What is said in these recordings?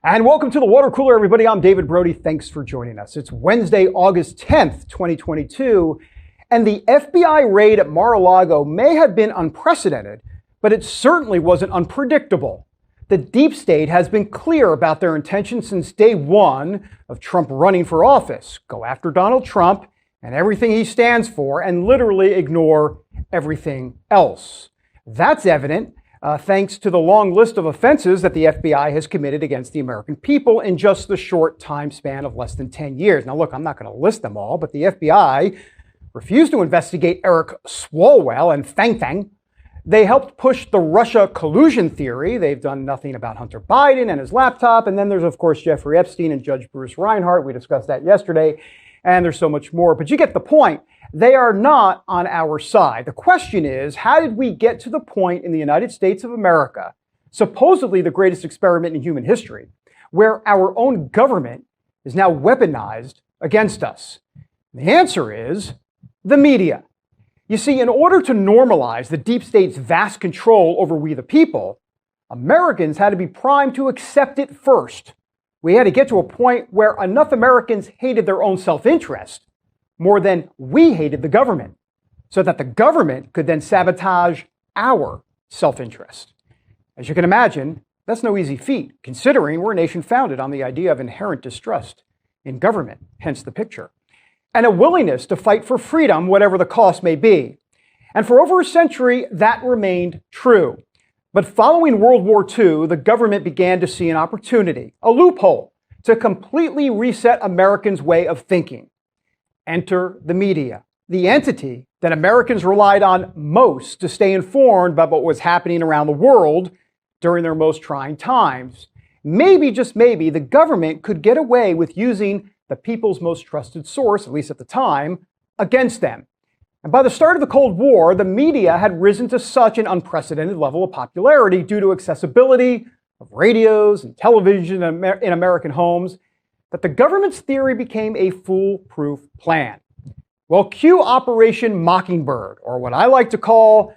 And welcome to the water cooler, everybody. I'm David Brody. Thanks for joining us. It's Wednesday, August 10th, 2022, and the FBI raid at Mar-a-Lago may have been unprecedented, but it certainly wasn't unpredictable. The deep state has been clear about their intentions since day one of Trump running for office. Go after Donald Trump and everything he stands for and literally ignore everything else. That's evident thanks to the long list of offenses that the FBI has committed against the American people in just the short time span of less than 10 years. Now, look, I'm not going to list them all, but the FBI refused to investigate Eric Swalwell and Fang Fang. They helped push the Russia collusion theory. They've done nothing about Hunter Biden and his laptop. And then there's, of course, Jeffrey Epstein and Judge Bruce Reinhart. We discussed that yesterday. And there's so much more. But you get the point. They are not on our side. The question is, how did we get to the point in the United States of America, supposedly the greatest experiment in human history, where our own government is now weaponized against us? The answer is the media. You see, in order to normalize the deep state's vast control over we the people, Americans had to be primed to accept it first. We had to get to a point where enough Americans hated their own self-interest more than we hated the government, so that the government could then sabotage our self-interest. As you can imagine, that's no easy feat, considering we're a nation founded on the idea of inherent distrust in government, hence the picture, and a willingness to fight for freedom, whatever the cost may be. And for over a century, that remained true. But following World War II, the government began to see an opportunity, a loophole, to completely reset Americans' way of thinking. Enter the media, the entity that Americans relied on most to stay informed about what was happening around the world during their most trying times. Maybe, just maybe, the government could get away with using the people's most trusted source, at least at the time, against them. And by the start of the Cold War, the media had risen to such an unprecedented level of popularity due to accessibility of radios and television in American homes that the government's theory became a foolproof plan. Well, cue Operation Mockingbird, or what I like to call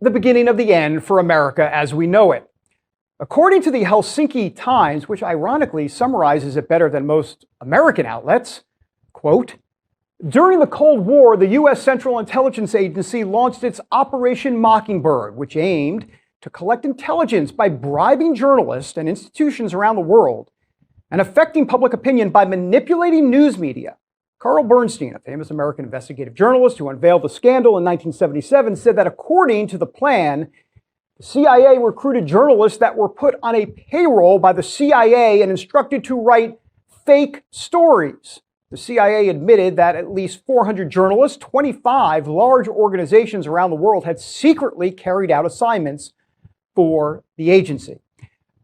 the beginning of the end for America as we know it. According to the Helsinki Times, which ironically summarizes it better than most American outlets, quote, during the Cold War, the U.S. Central Intelligence Agency launched its Operation Mockingbird, which aimed to collect intelligence by bribing journalists and institutions around the world and affecting public opinion by manipulating news media. Carl Bernstein, a famous American investigative journalist who unveiled the scandal in 1977, said that according to the plan, the CIA recruited journalists that were put on a payroll by the CIA and instructed to write fake stories. The CIA admitted that at least 400 journalists, 25 large organizations around the world had secretly carried out assignments for the agency.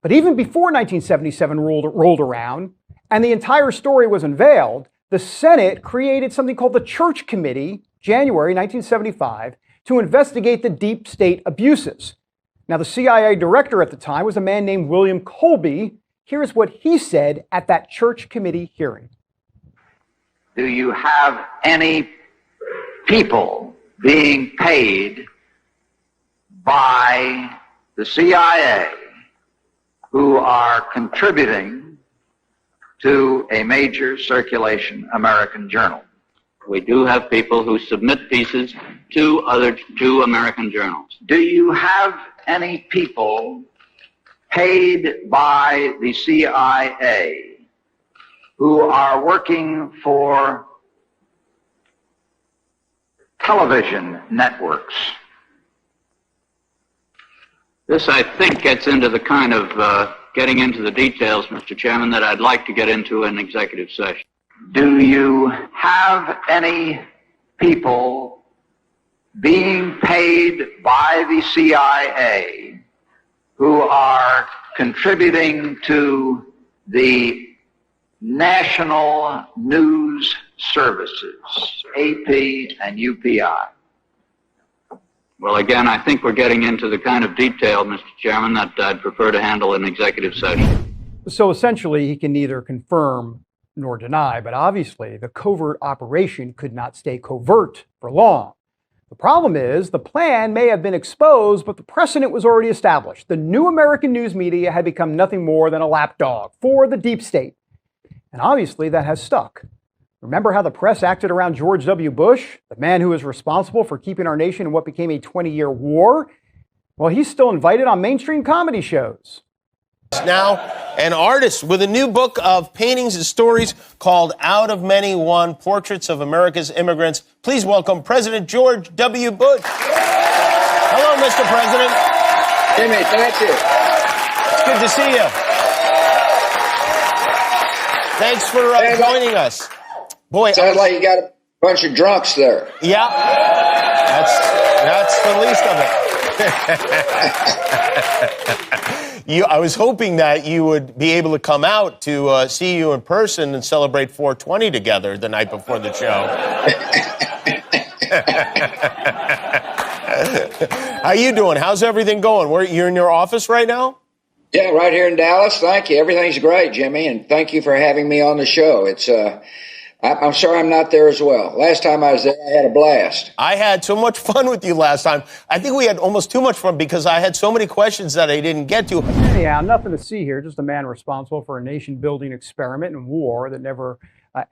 But even before 1977 rolled around and the entire story was unveiled, the Senate created something called the Church Committee, January 1975, to investigate the deep state abuses. Now, the CIA director at the time was a man named William Colby. Here's what he said at that Church Committee hearing. Do you have any people being paid by the CIA who are contributing to a major circulation American journal? We do have people who submit pieces to American journals. Do you have any people paid by the CIA who are working for television networks? This, I think, gets into the kind of getting into the details, Mr. Chairman, that I'd like to get into in executive session. Do you have any people being paid by the CIA who are contributing to the national news services, AP and UPI? Well, again, I think we're getting into the kind of detail, Mr. Chairman, that I'd prefer to handle in executive session. So essentially, he can neither confirm nor deny, but obviously the covert operation could not stay covert for long. The problem is the plan may have been exposed, but the precedent was already established. The new American news media had become nothing more than a lapdog for the deep state. And obviously that has stuck. Remember how the press acted around George W. Bush, the man who was responsible for keeping our nation in what became a 20-year war? Well, he's still invited on mainstream comedy shows. Now, an artist with a new book of paintings and stories called Out of Many One, Portraits of America's Immigrants. Please welcome President George W. Bush. Hello, Mr. President. Jimmy, thank you. It's good to see you. Thanks for joining us. Boy, Sounds like you got a bunch of drunks there. Yeah, that's the least of it. I was hoping that you would be able to come out to see you in person and celebrate 420 together the night before the show. How you doing? How's everything going? You're in your office right now? Yeah, right here in Dallas. Thank you. Everything's great, Jimmy, and thank you for having me on the show. It's I'm sorry I'm not there as well. Last time I was there, I had a blast. I had so much fun with you last time. I think we had almost too much fun because I had so many questions that I didn't get to. Anyhow, nothing to see here, just a man responsible for a nation-building experiment and war that never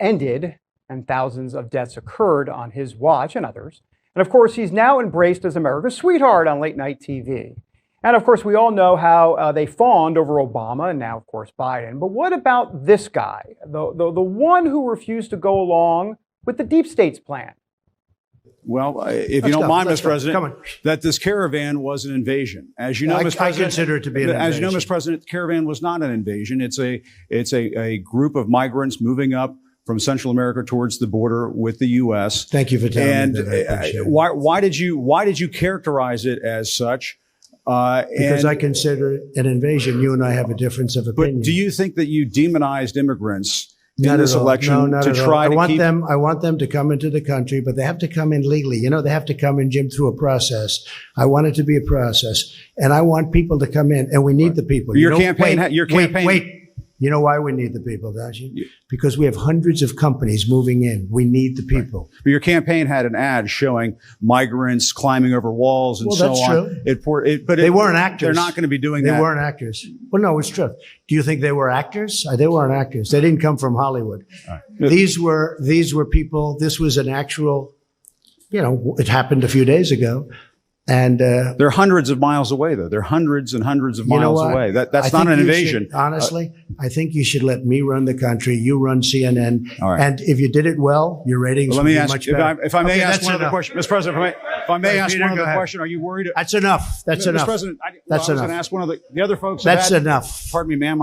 ended, and thousands of deaths occurred on his watch and others. And of course, he's now embraced as America's sweetheart on late-night TV. And of course, we all know how they fawned over Obama and now, of course, Biden. But what about this guy, the one who refused to go along with the deep state's plan? Well, if you don't mind, Mr. President, that this caravan was an invasion. As you know, Mr. President, I consider it to be an invasion. As you know, Mr. President, the caravan was not an invasion. It's a group of migrants moving up from Central America towards the border with the U.S. Thank you for telling me that. And why did you characterize it as such? Because I consider it an invasion. You and I have a difference of opinion. But do you think that you demonized immigrants in Not this at all. election No, not to at try all. to keep I want them to come into the country, but they have to come in legally. You know, they have to come in, Jim, through a process. I want it to be a process, and I want people to come in, and we need the people. Wait. You know why we need the people, don't you? Because we have hundreds of companies moving in. We need the people. But your campaign had an ad showing migrants climbing over walls and so on. That's true. But they weren't actors. They're not going to be doing that. They weren't actors. Well, no, it's true. Do you think they were actors? They weren't actors. They didn't come from Hollywood. Right. These were people. This was an actual, it happened a few days ago. And they're hundreds of miles away, though. They're hundreds and hundreds of miles away. That's not an invasion. Honestly, I think you should let me run the country. You run CNN. All right. And if you did it well, your ratings would be much better. If I may ask one other question, Mr. President, if I may ask one other question, are you worried? That's enough. That's enough. Mr. President, that's I was going to ask one of the other folks. That's enough. Pardon me, ma'am.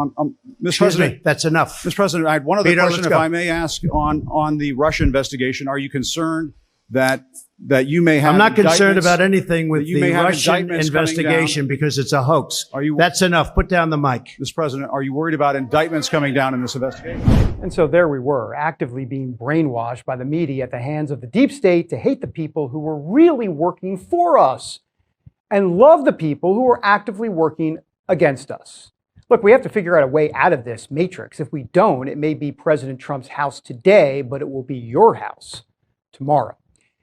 Mr. President, that's enough. Mr. President, I had one other question, if I may ask, on the Russia investigation. Are you concerned that you may have? I'm not concerned about anything with the Russian investigation because it's a hoax. That's enough. Put down the mic. Mr. President, are you worried about indictments coming down in this investigation? And so there we were, actively being brainwashed by the media at the hands of the deep state to hate the people who were really working for us and love the people who were actively working against us. Look, we have to figure out a way out of this matrix. If we don't, it may be President Trump's house today, but it will be your house tomorrow.